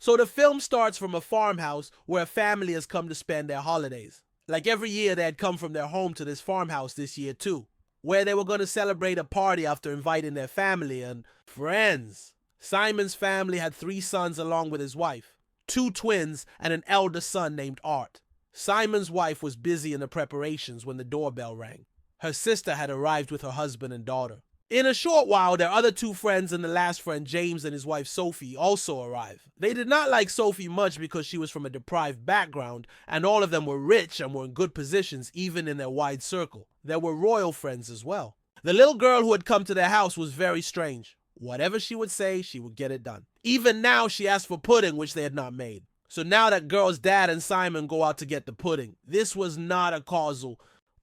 So the film starts from a farmhouse where a family has come to spend their holidays. Like every year, they had come from their home to this farmhouse this year too, where they were going to celebrate a party after inviting their family and friends. Simon's family had 3 sons along with his wife, 2 twins, and an elder son named Art. Simon's wife was busy in the preparations when the doorbell rang. Her sister had arrived with her husband and daughter. In a short while, their other 2 friends and the last friend, James, and his wife Sophie, also arrived. They did not like Sophie much because she was from a deprived background, and all of them were rich and were in good positions even in their wide circle. There were royal friends as well. The little girl who had come to their house was very strange. Whatever she would say, she would get it done. Even now, she asked for pudding, which they had not made. So now that girl's dad and Simon go out to get the pudding. This was not a causal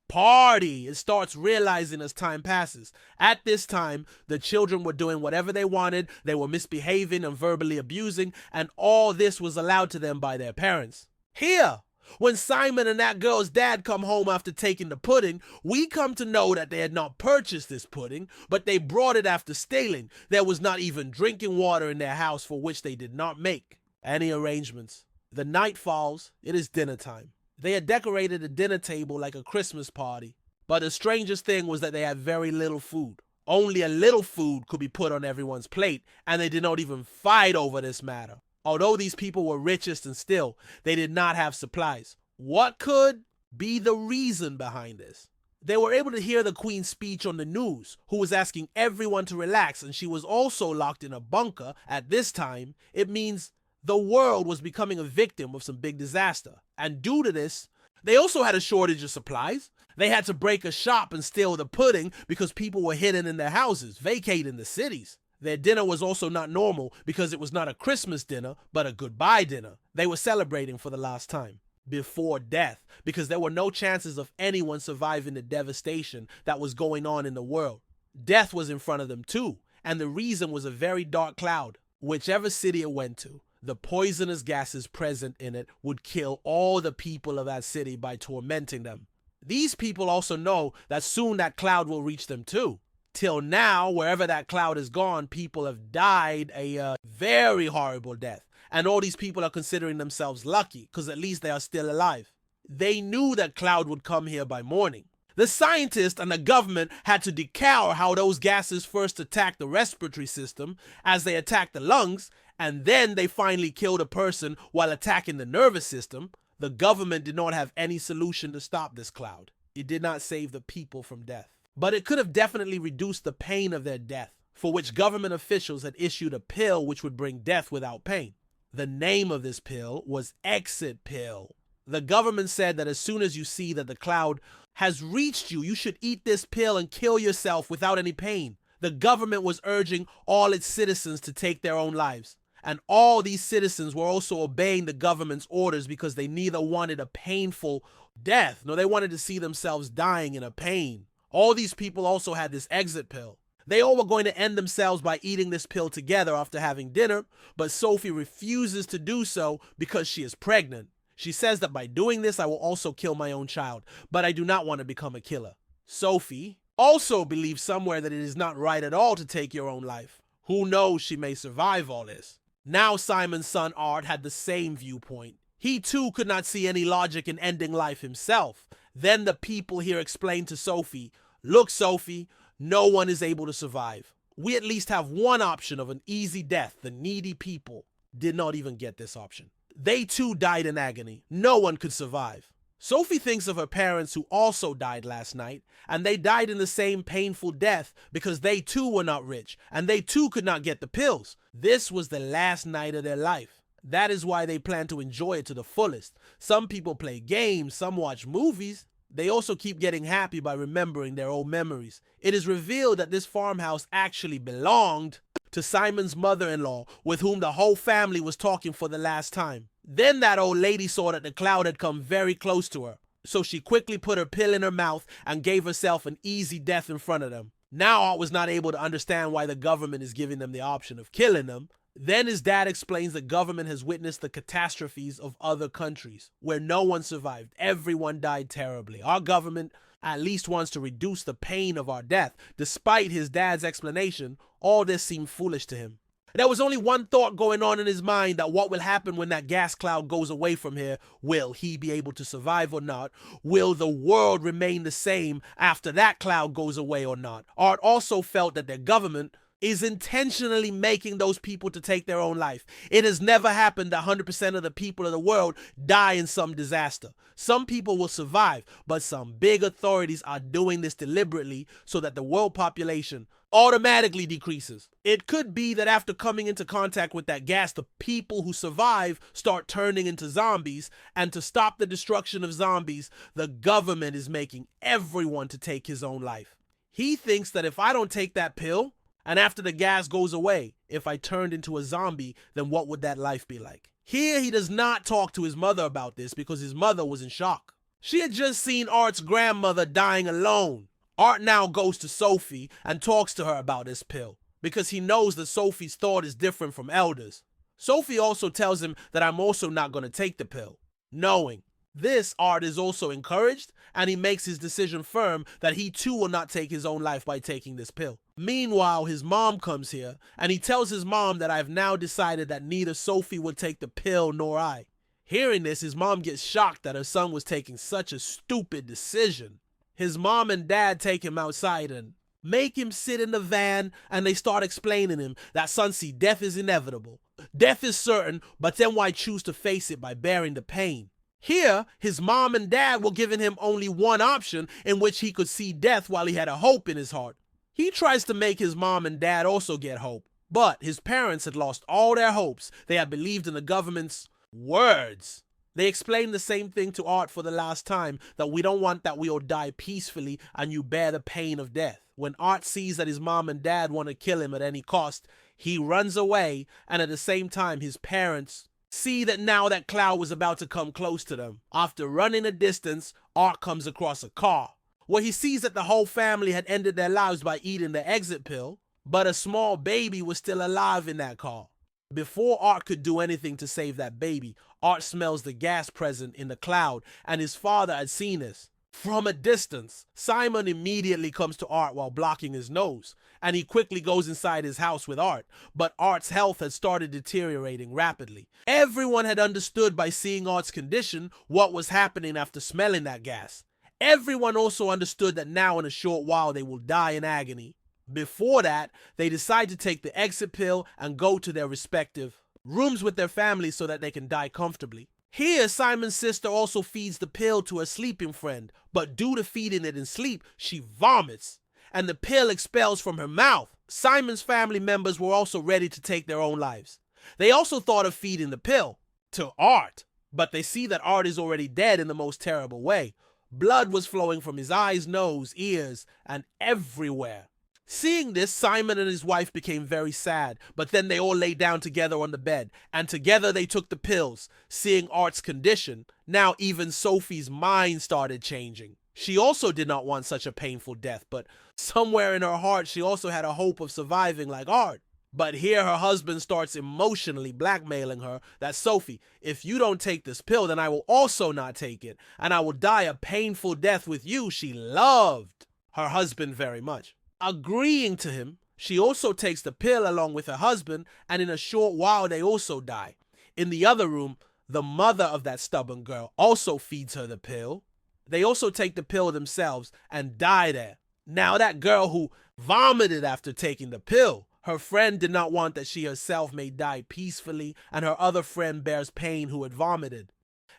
party. It starts realizing as time passes. At this time, the children were doing whatever they wanted, they were misbehaving and verbally abusing, and all this was allowed to them by their parents. Here, when Simon and that girl's dad come home after taking the pudding, we come to know that they had not purchased this pudding, but they brought it after stealing. There was not even drinking water in their house, for which they did not make any arrangements. The night falls, it is dinner time. They had decorated a dinner table like a Christmas party, but the strangest thing was that they had very little food. Only a little food could be put on everyone's plate, and they did not even fight over this matter. Although these people were richest and still, they did not have supplies. What could be the reason behind this? They were able to hear the Queen's speech on the news, who was asking everyone to relax, and she was also locked in a bunker at this time. It means the world was becoming a victim of some big disaster. And due to this, they also had a shortage of supplies. They had to break a shop and steal the pudding because people were hidden in their houses, vacating the cities. Their dinner was also not normal because it was not a Christmas dinner, but a goodbye dinner. They were celebrating for the last time, before death, because there were no chances of anyone surviving the devastation that was going on in the world. Death was in front of them too, and the reason was a very dark cloud. Whichever city it went to, the poisonous gases present in it would kill all the people of that city by tormenting them. These people also know that soon that cloud will reach them too. Till now, wherever that cloud is gone, people have died a very horrible death. And all these people are considering themselves lucky because at least they are still alive. They knew that cloud would come here by morning. The scientists and the government had to decour how those gases first attacked the respiratory system as they attacked the lungs, and then they finally killed a person while attacking the nervous system. The government did not have any solution to stop this cloud. It did not save the people from death. But it could have definitely reduced the pain of their death, for which government officials had issued a pill which would bring death without pain. The name of this pill was Exit Pill. The government said that as soon as you see that the cloud has reached you, you should eat this pill and kill yourself without any pain. The government was urging all its citizens to take their own lives. And all these citizens were also obeying the government's orders because they neither wanted a painful death, nor they wanted to see themselves dying in a pain. All these people also had this exit pill. They all were going to end themselves by eating this pill together after having dinner, but Sophie refuses to do so because she is pregnant. She says that by doing this, I will also kill my own child, but I do not want to become a killer. Sophie also believes somewhere that it is not right at all to take your own life. Who knows, she may survive all this. Now Simon's son Art had the same viewpoint. He too could not see any logic in ending life himself. Then the people here explained to Sophie, look Sophie, no one is able to survive. We at least have one option of an easy death. The needy people did not even get this option. They too died in agony. No one could survive. Sophie thinks of her parents who also died last night, and they died in the same painful death because they too were not rich, and they too could not get the pills. This was the last night of their life. That is why they plan to enjoy it to the fullest. Some people play games, some watch movies. They also keep getting happy by remembering their old memories. It is revealed that this farmhouse actually belonged to Simon's mother-in-law, with whom the whole family was talking for the last time. Then that old lady saw that the cloud had come very close to her, so she quickly put her pill in her mouth and gave herself an easy death in front of them. Now Art was not able to understand why the government is giving them the option of killing them. Then his dad explains the government has witnessed the catastrophes of other countries where no one survived. Everyone died terribly. Our government at least wants to reduce the pain of our death. Despite his dad's explanation, all this seemed foolish to him. There was only one thought going on in his mind, that what will happen when that gas cloud goes away from here? Will he be able to survive or not? Will the world remain the same after that cloud goes away or not? Art also felt that their government is intentionally making those people to take their own life. It has never happened that 100% of the people of the world die in some disaster. Some people will survive, but some big authorities are doing this deliberately so that the world population automatically decreases. It could be that after coming into contact with that gas, the people who survive start turning into zombies, and to stop the destruction of zombies, the government is making everyone to take his own life. He thinks that if I don't take that pill, and after the gas goes away, if I turned into a zombie, then what would that life be like? Here he does not talk to his mother about this because his mother was in shock. She had just seen Art's grandmother dying alone. Art now goes to Sophie and talks to her about this pill because he knows that Sophie's thought is different from Elder's. Sophie also tells him that I'm also not going to take the pill. Knowing this, Art is also encouraged, and he makes his decision firm that he too will not take his own life by taking this pill. Meanwhile, his mom comes here, and he tells his mom that I've now decided that neither Sophie will take the pill nor I. Hearing this, his mom gets shocked that her son was taking such a stupid decision. His mom and dad take him outside and make him sit in the van, and they start explaining him that son, see, death is inevitable. Death is certain, but then why choose to face it by bearing the pain? Here, his mom and dad were giving him only one option in which he could see death while he had a hope in his heart. He tries to make his mom and dad also get hope, but his parents had lost all their hopes. They had believed in the government's words. They explained the same thing to Art for the last time, that we don't want that we all die peacefully and you bear the pain of death. When Art sees that his mom and dad want to kill him at any cost, he runs away, and at the same time his parents see that now that cloud was about to come close to them. After running a distance, Art comes across a car where he sees that the whole family had ended their lives by eating the exit pill, but a small baby was still alive in that car. Before Art could do anything to save that baby, Art smells the gas present in the cloud, and his father had seen this. From a distance, Simon immediately comes to Art while blocking his nose, and he quickly goes inside his house with Art, but Art's health had started deteriorating rapidly. Everyone had understood by seeing Art's condition what was happening after smelling that gas. Everyone also understood that now in a short while they will die in agony. Before that, they decide to take the exit pill and go to their respective rooms with their families so that they can die comfortably. Here, Simon's sister also feeds the pill to her sleeping friend, but due to feeding it in sleep, she vomits, and the pill expels from her mouth. Simon's family members were also ready to take their own lives. They also thought of feeding the pill to Art, but they see that Art is already dead in the most terrible way. Blood was flowing from his eyes, nose, ears, and everywhere. Seeing this, Simon and his wife became very sad, but then they all lay down together on the bed, and together they took the pills. Seeing Art's condition, now even Sophie's mind started changing. She also did not want such a painful death, but somewhere in her heart she also had a hope of surviving like Art. But here her husband starts emotionally blackmailing her that, Sophie, if you don't take this pill, then I will also not take it, and I will die a painful death with you. She loved her husband very much. Agreeing to him, she also takes the pill along with her husband, and in a short while they also die. In the other room, the mother of that stubborn girl also feeds her the pill. They also take the pill themselves and die there. Now that girl who vomited after taking the pill, her friend did not want that she herself may die peacefully, and her other friend bears pain who had vomited.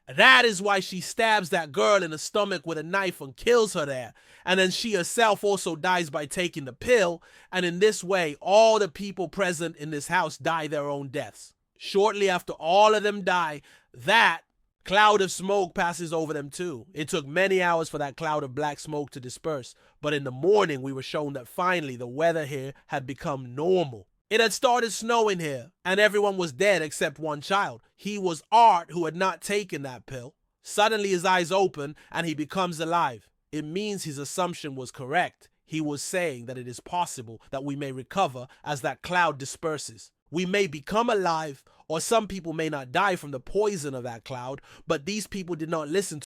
That is why she stabs that girl in the stomach with a knife and kills her there. And then she herself also dies by taking the pill. And in this way, all the people present in this house die their own deaths. Shortly after all of them die, that cloud of smoke passes over them too. It took many hours for that cloud of black smoke to disperse. But in the morning, we were shown that finally the weather here had become normal. It had started snowing here, and everyone was dead except one child. He was Art, who had not taken that pill. Suddenly his eyes open, and he becomes alive. It means his assumption was correct. He was saying that it is possible that we may recover as that cloud disperses. We may become alive, or some people may not die from the poison of that cloud, but these people did not listen